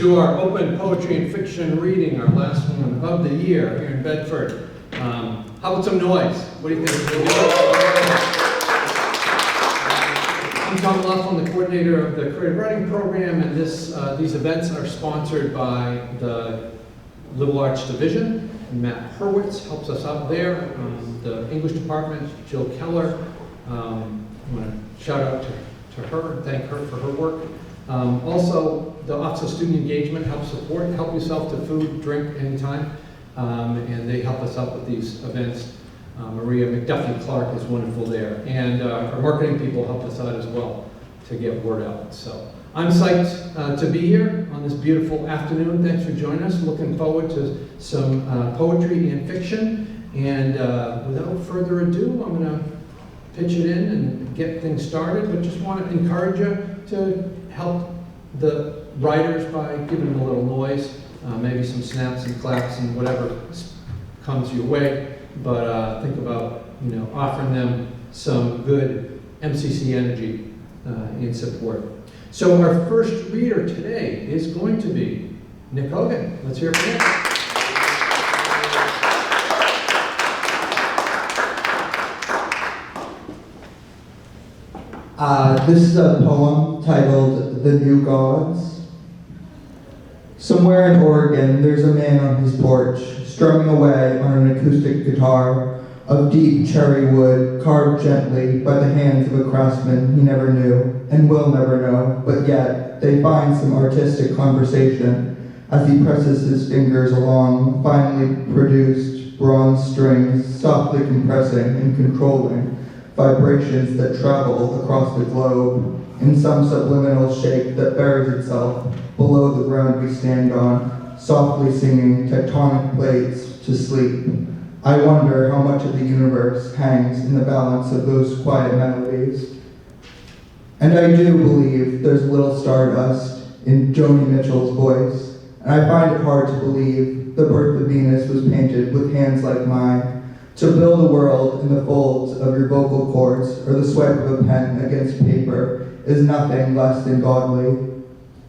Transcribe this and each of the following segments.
to our open poetry and fiction reading, our last one of the year here in Bedford. How about some noise? What do you think? I'm Tom Laughlin, the coordinator of the Creative Writing Program, and these events are sponsored by the Liberal Arts Division. Matt Hurwitz helps us out there. The English department, Jill Keller. I want to shout out to her and thank her for her work. Also, the Office of Student Engagement helps support Help Yourself to Food, Drink, Anytime, and they help us out with these events. Maria McDuffie Clark is wonderful there, and our marketing people help us out as well to get word out. So I'm psyched to be here on this beautiful afternoon. Thanks for joining us. Looking forward to some poetry and fiction, and without further ado, I'm going to pitch it in and get things started, but just want to encourage you to help the writers by giving them a little noise, maybe some snaps and claps and whatever comes your way, but think about, offering them some good MCC energy in support. So our first reader today is going to be Nick Hogan. Let's hear it from Nick. This is a poem titled The New Gods. Somewhere in Oregon, there's a man on his porch, strumming away on an acoustic guitar of deep cherry wood, carved gently by the hands of a craftsman he never knew, and will never know, but yet they find some artistic conversation as he presses his fingers along finely produced bronze strings, softly compressing and controlling vibrations that travel across the globe in some subliminal shape that buries itself below the ground we stand on, softly singing tectonic plates to sleep. I wonder how much of the universe hangs in the balance of those quiet melodies. And I do believe there's little stardust in Joni Mitchell's voice, and I find it hard to believe the birth of Venus was painted with hands like mine, to build a world in the folds of your vocal cords or the swipe of a pen against paper is nothing less than godly.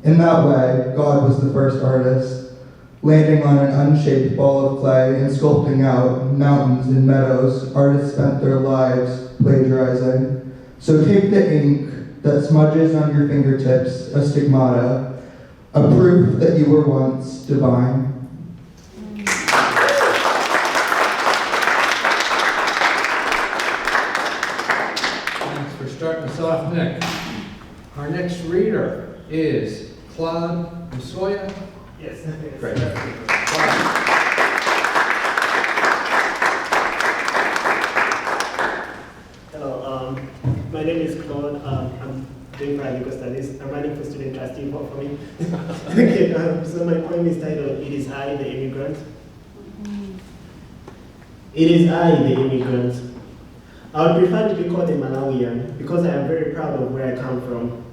In that way, God was the first artist, landing on an unshaped ball of clay and sculpting out mountains and meadows artists spent their lives plagiarizing. So take the ink that smudges on your fingertips, a stigmata, a proof that you were once divine. Starting us off, Nick. Our next reader is Claude Msowoya. Yes. Great. Hello, my name is Claude. I'm doing my legal studies. I'm running for student trustee. Vote for me. Okay, so my poem is titled, It Is I, the Immigrant. It is I, the immigrant. I would prefer to be called a Malawian because I am very proud of where I come from.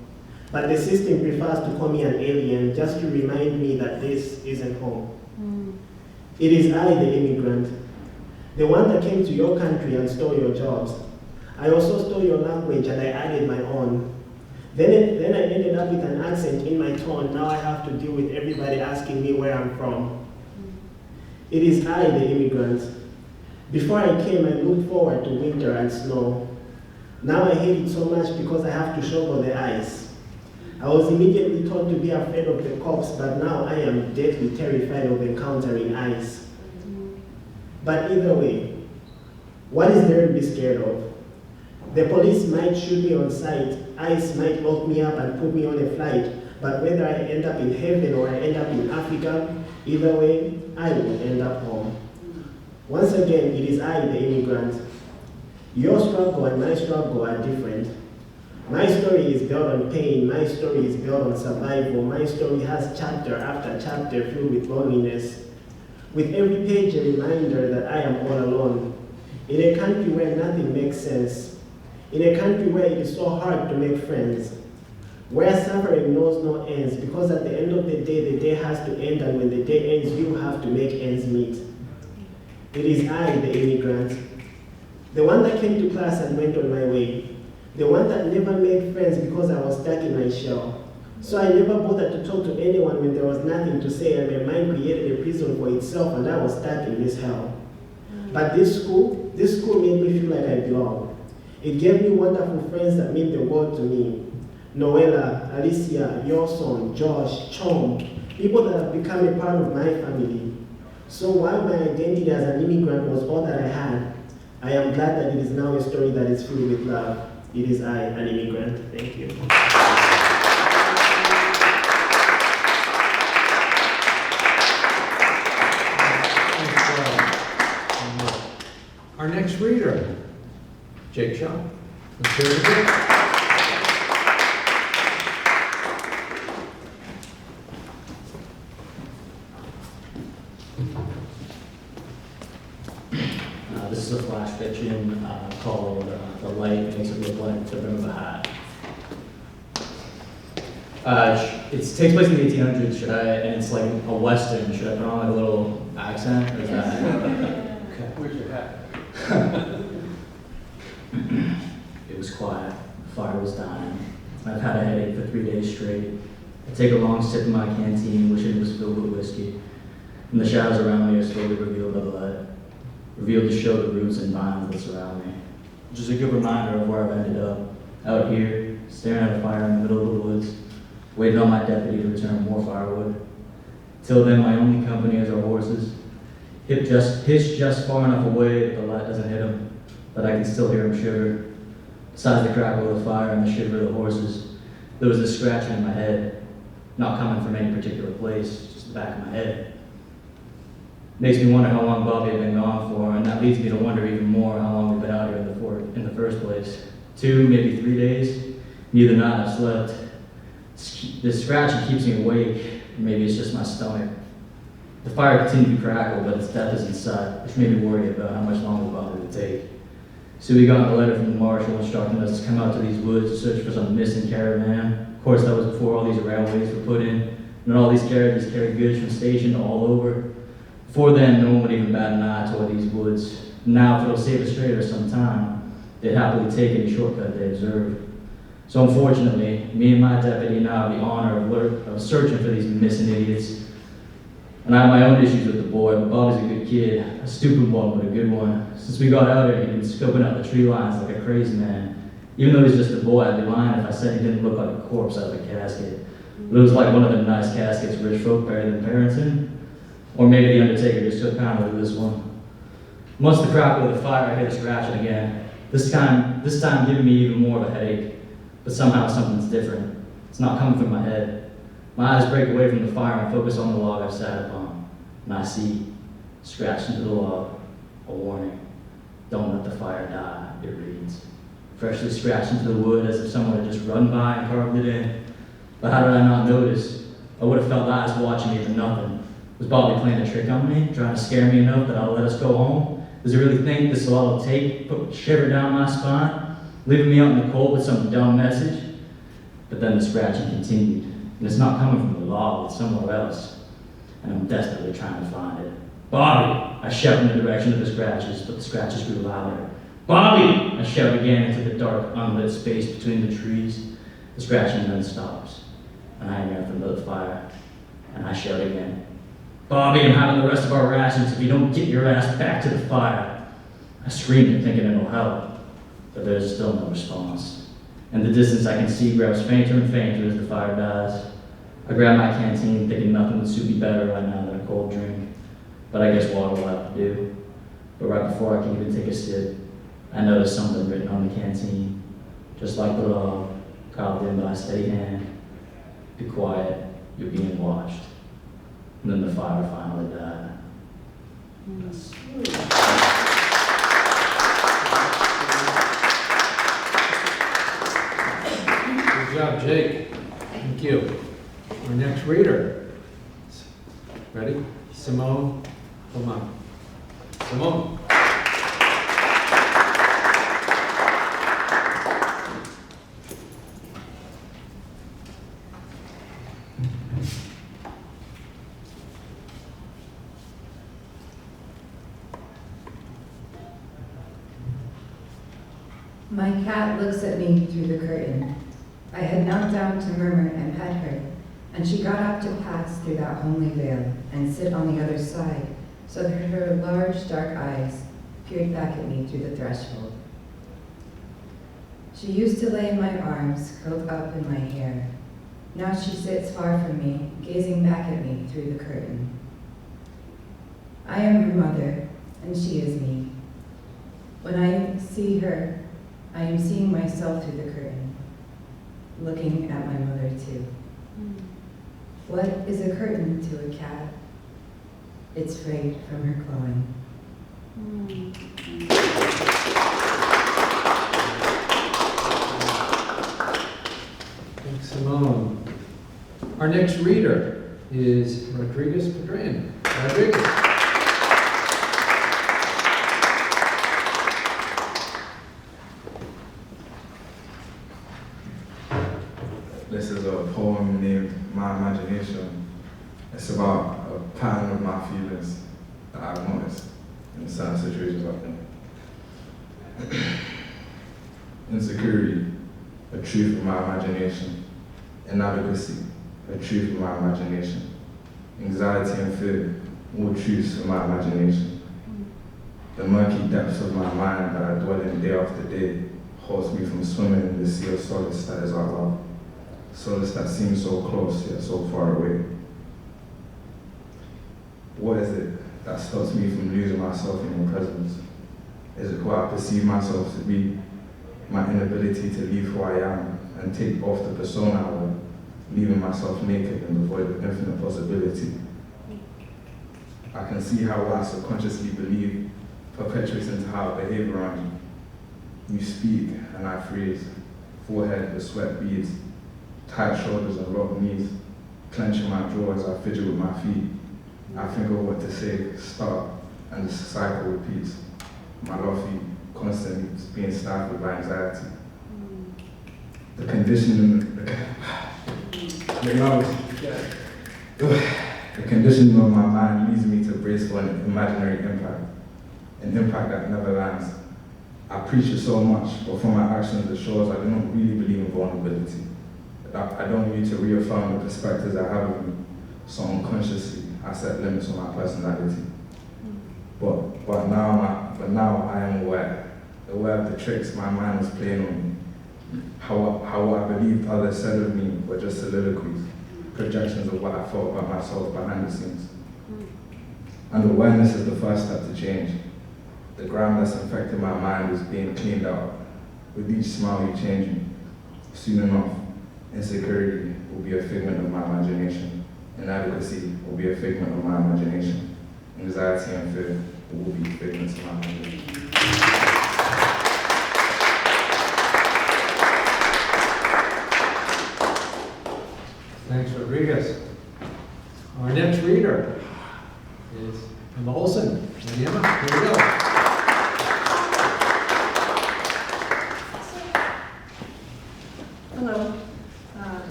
But the system prefers to call me an alien just to remind me that this isn't home. It is I, the immigrant, the one that came to your country and stole your jobs. I also stole your language and I added my own. Then I ended up with an accent in my tone. Now I have to deal with everybody asking me where I'm from. It is I, the immigrant. Before I came, I looked forward to winter and snow. Now I hate it so much because I have to shovel the ice. I was immediately taught to be afraid of the cops, but now I am deathly terrified of encountering ice. But either way, what is there to be scared of? The police might shoot me on sight, ice might lock me up and put me on a flight, but whether I end up in heaven or I end up in Africa, either way, I will end up home. Once again, it is I, the immigrant. Your struggle and my struggle are different. My story is built on pain, my story is built on survival, my story has chapter after chapter filled with loneliness. With every page a reminder that I am all alone. In a country where nothing makes sense. In a country where it is so hard to make friends. Where suffering knows no ends, because at the end of the day has to end, and when the day ends, you have to make ends meet. It is I, the immigrant, the one that came to class and went on my way, the one that never made friends because I was stuck in my shell, So I never bothered to talk to anyone when there was nothing to say, and my mind created a prison for itself, and I was stuck in this hell. But this school made me feel like I belong. It gave me wonderful friends that mean the world to me. Noella, Alicia, Olson, Josh, Chom, people that have become a part of my family. So while my identity as an immigrant was all that I had, I am glad that it is now a story that is filled with love. It is I, an immigrant. Thank you. Our next reader, Jake Shaw. Let's hear it again. This is a flash fiction called The Light Makes It Look Like the Brim of a Hat. It takes place in the 1800s, and it's like a Western. Should I put on like a little accent? Or is that? Okay. Where's your hat? It was quiet. The fire was dying. I've had a headache for 3 days straight. I take a long sip of my canteen, wishing it was filled with whiskey. And the shadows around me are slowly revealed by the light. Revealed to show the roots and vines that surround me. Which is a good reminder of where I've ended up. Out here, staring at a fire in the middle of the woods, waiting on my deputy to return more firewood. Till then, my only company is our horses. Hitched just far enough away that the light doesn't hit them, but I can still hear them shiver. Besides the crackle of the fire and the shiver of the horses, there was this scratching in my head, not coming from any particular place, just the back of my head. Makes me wonder how long Bobby had been gone for, and that leads me to wonder even more how long we've been out here in the fort in the first place. 2, maybe 3 days. Neither night I've slept. This scratching keeps me awake. Maybe it's just my stomach. The fire continued to crackle, but its death is in sight, which made me worry about how much longer Bobby would take. So we got a letter from the marshal instructing us to come out to these woods to search for some missing caravan. Of course, that was before all these railways were put in, and all these carriages carried goods from station to all over. Before then, no one would even bat an eye toward these woods. Now, if it'll save us trade or some time, they'd happily take any shortcut they observed. So unfortunately, me and my deputy now have the honor of searching for these missing idiots. And I have my own issues with the boy, but Bobby's a good kid, a stupid one, but a good one. Since we got out here, he'd been scoping out the tree lines like a crazy man. Even though he's just a boy, I'd be lying if I said he didn't look like a corpse out of a casket. But it was like one of the nice caskets rich folk bury their parents in. Or maybe the undertaker just took kindly to this one. Once the crackle of the fire, I hear the scratching again. This time giving me even more of a headache. But somehow something's different. It's not coming from my head. My eyes break away from the fire and focus on the log I've sat upon. And I see, scratched into the log, a warning. Don't let the fire die, it reads. Freshly scratched into the wood as if someone had just run by and carved it in. But how did I not notice? I would have felt eyes watching me for nothing. Was Bobby playing a trick on me, trying to scare me enough that I'll let us go home? Does he really think this is all it'll take, put a shiver down my spine, leaving me out in the cold with some dumb message? But then the scratching continued, and it's not coming from the log, it's somewhere else. And I'm desperately trying to find it. Bobby! I shout in the direction of the scratches, but the scratches grew louder. Bobby! I shout again into the dark, unlit space between the trees. The scratching then stops, and I hear from the fire, and I shout again. Bobby, I'm having the rest of our rations if you don't get your ass back to the fire. I screamed, thinking it'll help, but there's still no response. In the distance, I can see grows fainter and fainter as the fire dies. I grab my canteen, thinking nothing would suit me better right now than a cold drink. But I guess water will have to do. But right before I can even take a sip, I notice something written on the canteen. Just like the log, carved in by a steady hand. Be quiet, you're being watched. And then the fire finally died. Good job, Jake. Thank you. Our next reader. Ready? Simone Appelmans. Simone. My cat looks at me through the curtain. I had knelt down to murmur and pet her, and she got up to pass through that homely veil and sit on the other side, so that her large dark eyes peered back at me through the threshold. She used to lay in my arms, curled up in my hair. Now she sits far from me, gazing back at me through the curtain. I am her mother, and she is me. When I see her, I am seeing myself through the curtain, looking at my mother too. What is a curtain to a cat? It's frayed from her clawing. Thanks, Simone. Our next reader is Padrean. Rodriguez. This is a poem named My Imagination. It's about a pattern of my feelings that I've noticed in certain situations I've been in. Insecurity, a truth of my imagination. Inadequacy, a truth of my imagination. Anxiety and fear, all truths of my imagination. The murky depths of my mind that I dwell in day after day holds me from swimming in the sea of solace that is our love. Solace that seems so close yet so far away. What is it that stops me from losing myself in your presence? Is it who I perceive myself to be? My inability to leave who I am and take off the persona I wear, leaving myself naked in the void of infinite possibility. I can see how what I subconsciously believe perpetuates into how I behave around you. You speak and I freeze, forehead with sweat beads, tight shoulders and rough knees, clenching my jaw as I fidget with my feet. I think of what to say, start, and the cycle repeats. My love for you constantly being stifled by anxiety. The conditioning, the conditioning of my mind leads me to brace for an imaginary impact, an impact that never lands. I preach it so much, but from my actions it shows I do not really believe in vulnerability. I don't need to reaffirm the perspectives I have of me, so unconsciously I set limits on my personality. But now I am aware of the tricks my mind was playing on me. How I believed others said of me were just soliloquies, projections of what I felt about myself behind the scenes. And awareness is the first step to change. The ground that's infected my mind is being cleaned out. With each smile you change me. Soon enough, insecurity will be a figment of my imagination. Inadequacy will be a figment of my imagination. Anxiety and fear will be figments of my imagination. Thanks, Rodriguez. Our next reader is Emma Olson. Emma, here we go. Hello.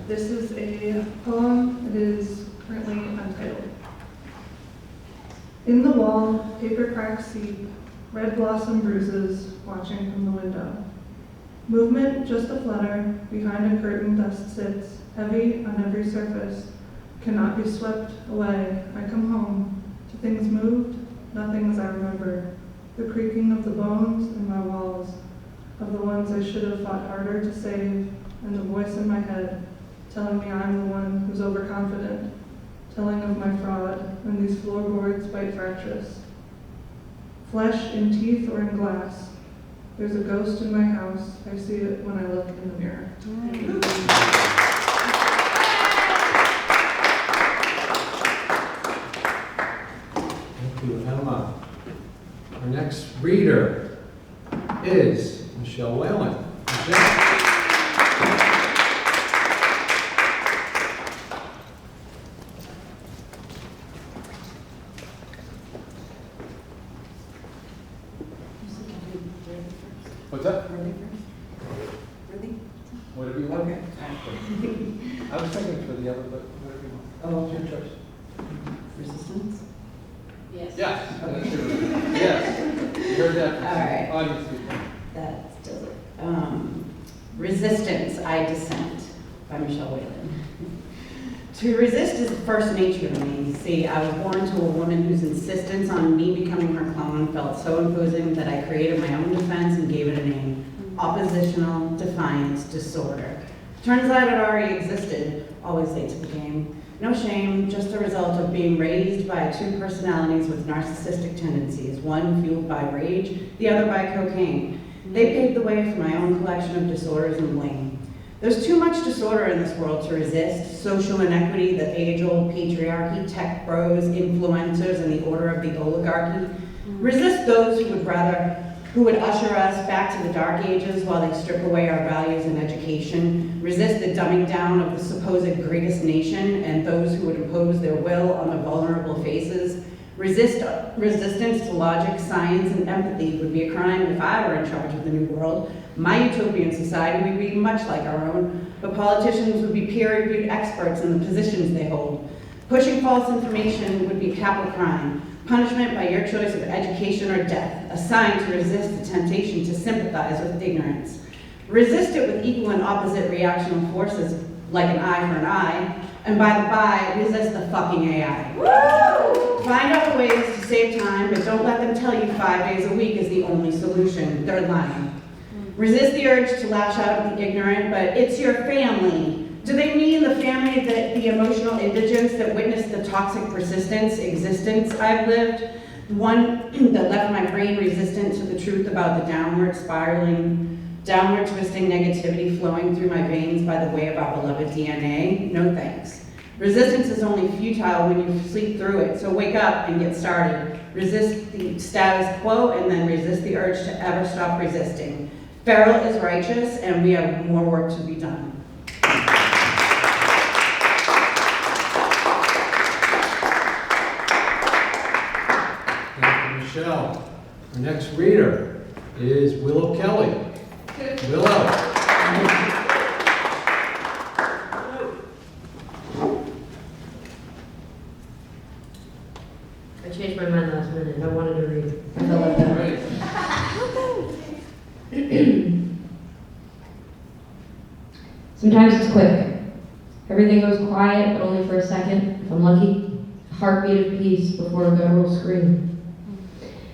This is a poem. It is currently untitled. In the wall, paper cracks seep, red blossom bruises, watching from the window. Movement, just a flutter, behind a curtain dust sits, heavy on every surface, cannot be swept away. I come home, to things moved, nothing as I remember. The creaking of the bones in my walls, of the ones I should have fought harder to save, and the voice in my head, telling me I'm the one who's overconfident, telling of my fraud, and these floorboards bite fractious. Flesh in teeth or in glass. There's a ghost in my house. I see it when I look in the mirror. Thank you, Emma. Our next reader is Michelle Whalen. Michelle. What's that? Really first? Really? Whatever you want. Okay. I was thinking for the other, but whatever you want. Oh, It's your choice. resistance? Yes. That's your, yes. You heard that. All right. Audience people. That does it. Resistance, I dissent. by Michelle Whalen. To resist is first nature to me. See, I was born to a woman whose insistence on me becoming her clone felt so imposing that I created my own defense and gave it a name: oppositional defiance disorder. Turns out it already existed, always late to the game. No shame, just a result of being raised by two personalities with narcissistic tendencies, one fueled by rage, the other by cocaine. They paved the way for my own collection of disorders and blame. There's too much disorder in this world to resist: social inequity, the age-old patriarchy, tech bros, influencers, and the order of the oligarchy. Resist those who would usher us back to the dark ages while they strip away our values and education. Resist the dumbing down of the supposed greatest nation and those who would impose their will on the vulnerable faces. Resistance to logic, science, and empathy would be a crime if I were in charge of the new world. My utopian society would be much like our own, but politicians would be peer-reviewed experts in the positions they hold. Pushing false information would be capital crime, punishment by your choice of education or death, a sign to resist the temptation to sympathize with ignorance. Resist it with equal and opposite reactional forces, like an eye for an eye, and by the by, resist the fucking AI. Woo! Find other ways to save time, but don't let them tell you 5 days a week is the only solution. They're lying. Resist the urge to lash out at the ignorant, but it's your family. Do they mean the family that the emotional indigents that witnessed the toxic existence I've lived? One that left my brain resistant to the truth about the downward twisting negativity flowing through my veins by the way of our beloved DNA? No thanks. Resistance is only futile when you sleep through it, so wake up and get started. Resist the status quo and then resist the urge to ever stop resisting. Feral is righteous, and we have more work to be done. Thank you, Michelle. Our next reader is Willow Kelley. Willow. I changed my mind last minute. I wanted to read. I felt like that. Right. Sometimes it's quick. Everything goes quiet, but only for a second, if I'm lucky. A heartbeat of peace before a guttural scream.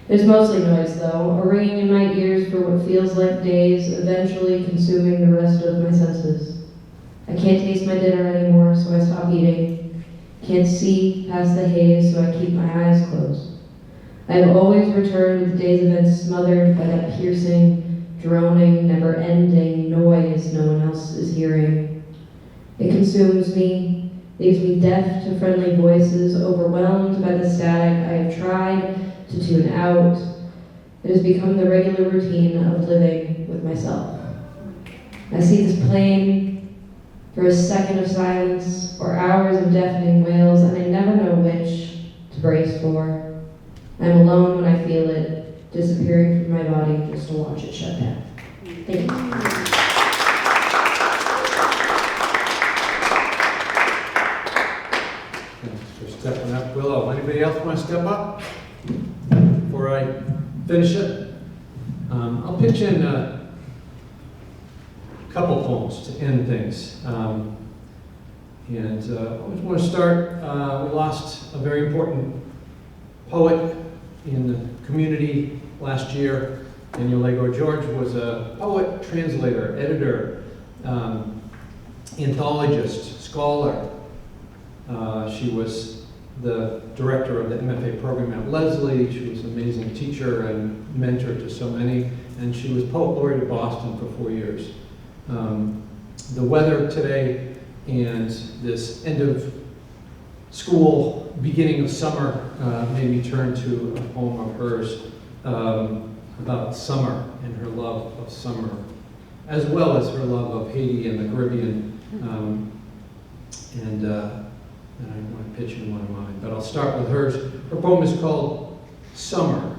There's mostly noise, though, a ringing in my ears for what feels like days, eventually consuming the rest of my senses. I can't taste my dinner anymore, so I stop eating. Can't see past the haze, so I keep my eyes closed. I have always returned with the day's events smothered by that piercing, droning, never-ending noise no one else is hearing. It consumes me, leaves me deaf to friendly voices, overwhelmed by the static I have tried to tune out. It has become the regular routine of living with myself. I see this plane for a second of silence or hours of deafening wails, and I never know which to brace for. I am alone when I feel it, disappearing from my body just to watch it shut down. Thank you. Thanks for stepping up, Willow. Anybody else want to step up before I finish it? I'll pitch in a couple poems to end things. I just want to start, we lost a very important poet in the community last year. Daniel Legor George was a poet, translator, editor, anthologist, scholar. She was the director of the MFA program at Lesley. She was an amazing teacher and mentor to so many. And she was poet laureate of Boston for 4 years. The weather today and this end of school, beginning of summer, made me turn to a poem of hers about summer and her love of summer, as well as her love of Haiti and the Caribbean. And I want to pitch in one of mine, but I'll start with hers. Her poem is called Summer,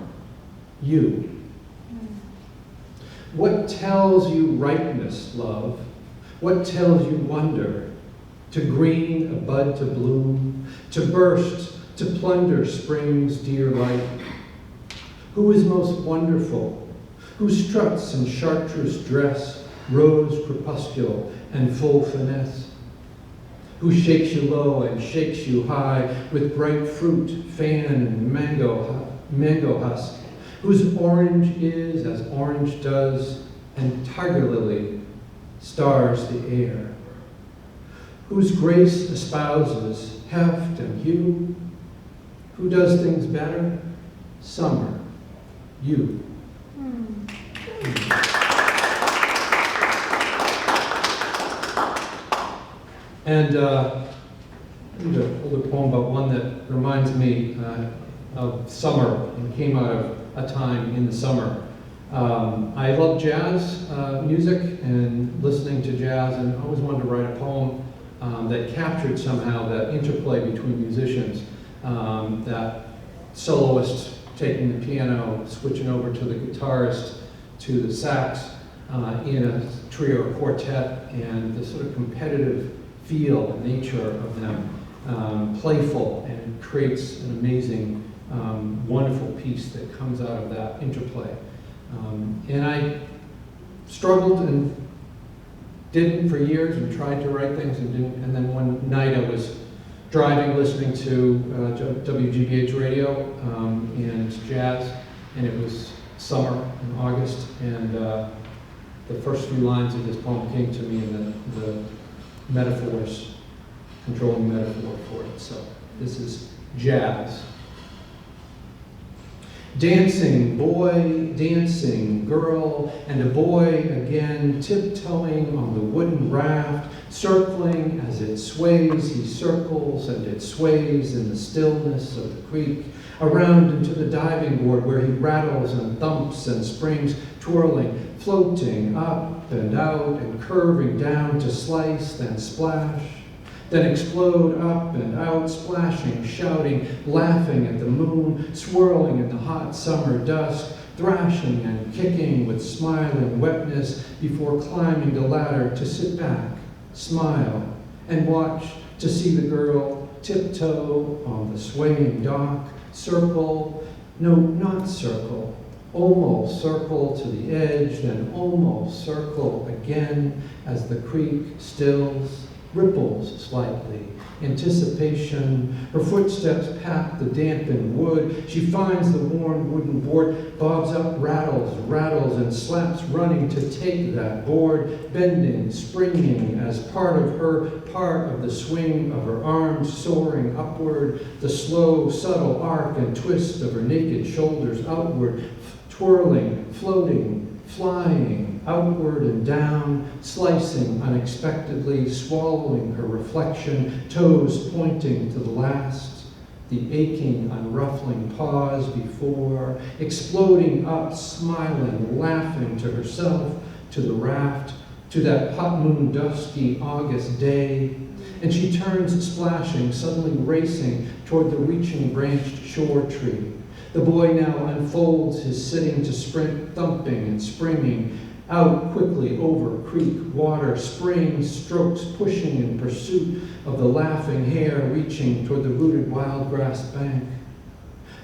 You. What tells you ripeness, love? What tells you wonder? To green, a bud to bloom, to burst, to plunder spring's dear light. Who is most wonderful? Who struts in chartreuse dress, rose crepuscule, and full finesse, who shakes you low and shakes you high with bright fruit, fan, and mango husk, whose orange is as orange does, and tiger lily stars the air, whose grace espouses heft and hue, who does things better, summer, you. And I need to hold a poem about one that reminds me of summer and came out of a time in the summer. I love jazz music and listening to jazz, and I always wanted to write a poem that captured somehow that interplay between musicians, that soloist taking the piano, switching over to the guitarist, to the sax in a trio or quartet, and the sort of competitive feel and nature of them, playful, and it creates an amazing, wonderful piece that comes out of that interplay. And I struggled and didn't for years and tried to write things and didn't. And then one night I was driving, listening to WGBH radio and jazz, and it was summer in August, and the first few lines of this poem came to me, and the metaphors, controlling metaphor for it. So this is jazz. Dancing boy, dancing girl, and a boy again tiptoeing on the wooden raft, circling as it sways, he circles and it sways in the stillness of the creek, around into the diving board where he rattles and thumps and springs, twirling, floating up and out and curving down to slice, then splash, then explode up and out, splashing, shouting, laughing at the moon, swirling in the hot summer dusk, thrashing and kicking with smiling wetness before climbing the ladder to sit back, smile, and watch to see the girl tiptoe on the swaying dock, circle, no, not circle, almost circle to the edge, then almost circle again as the creek stills, ripples slightly, anticipation. Her footsteps pat the dampened wood. She finds the worn wooden board, bobs up, rattles, and slaps, running to take that board, bending, springing as part of the swing of her arms, soaring upward, the slow, subtle arc and twist of her naked shoulders outward, twirling, floating, flying outward and down, slicing unexpectedly, swallowing her reflection, toes pointing to the last, the aching, unruffling pause before, exploding up, smiling, laughing to herself, to the raft, to that hot moon dusky August day, and she turns splashing, suddenly racing toward the reaching branched shore tree. The boy now unfolds his sitting to sprint, thumping and springing, out quickly over creek, water, springs, strokes, pushing in pursuit of the laughing hare, reaching toward the rooted wild grass bank.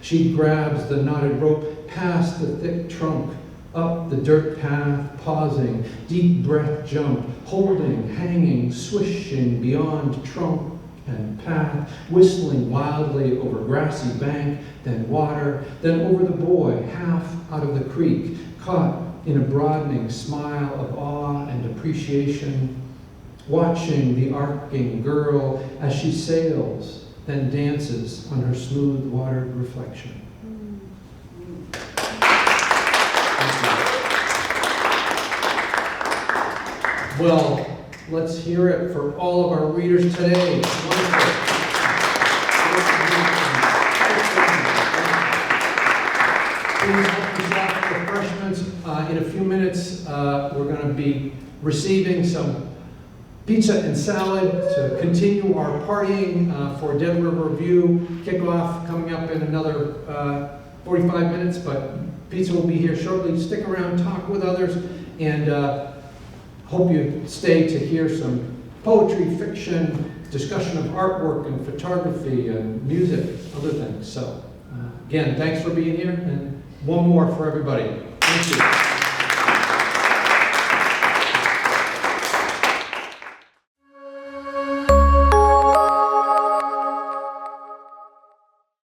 She grabs the knotted rope, past the thick trunk, up the dirt path, pausing, deep breath jump, holding, hanging, swishing beyond trunk and path, whistling wildly over grassy bank, then water, then over the boy, half out of the creek, caught in a broadening smile of awe and appreciation, watching the arcing girl as she sails, then dances on her smooth watered reflection. Well, let's hear it for all of our readers today. It's wonderful. Please help yourself to refreshments. In a few minutes, we're going to be receiving some pizza and salad to continue our partying for Dead River Review kickoff coming up in another 45 minutes, but pizza will be here shortly. Stick around, talk with others, and hope you stay to hear some poetry, fiction, discussion of artwork and photography and music, other things. So, again, thanks for being here, and one more for everybody. Thank you.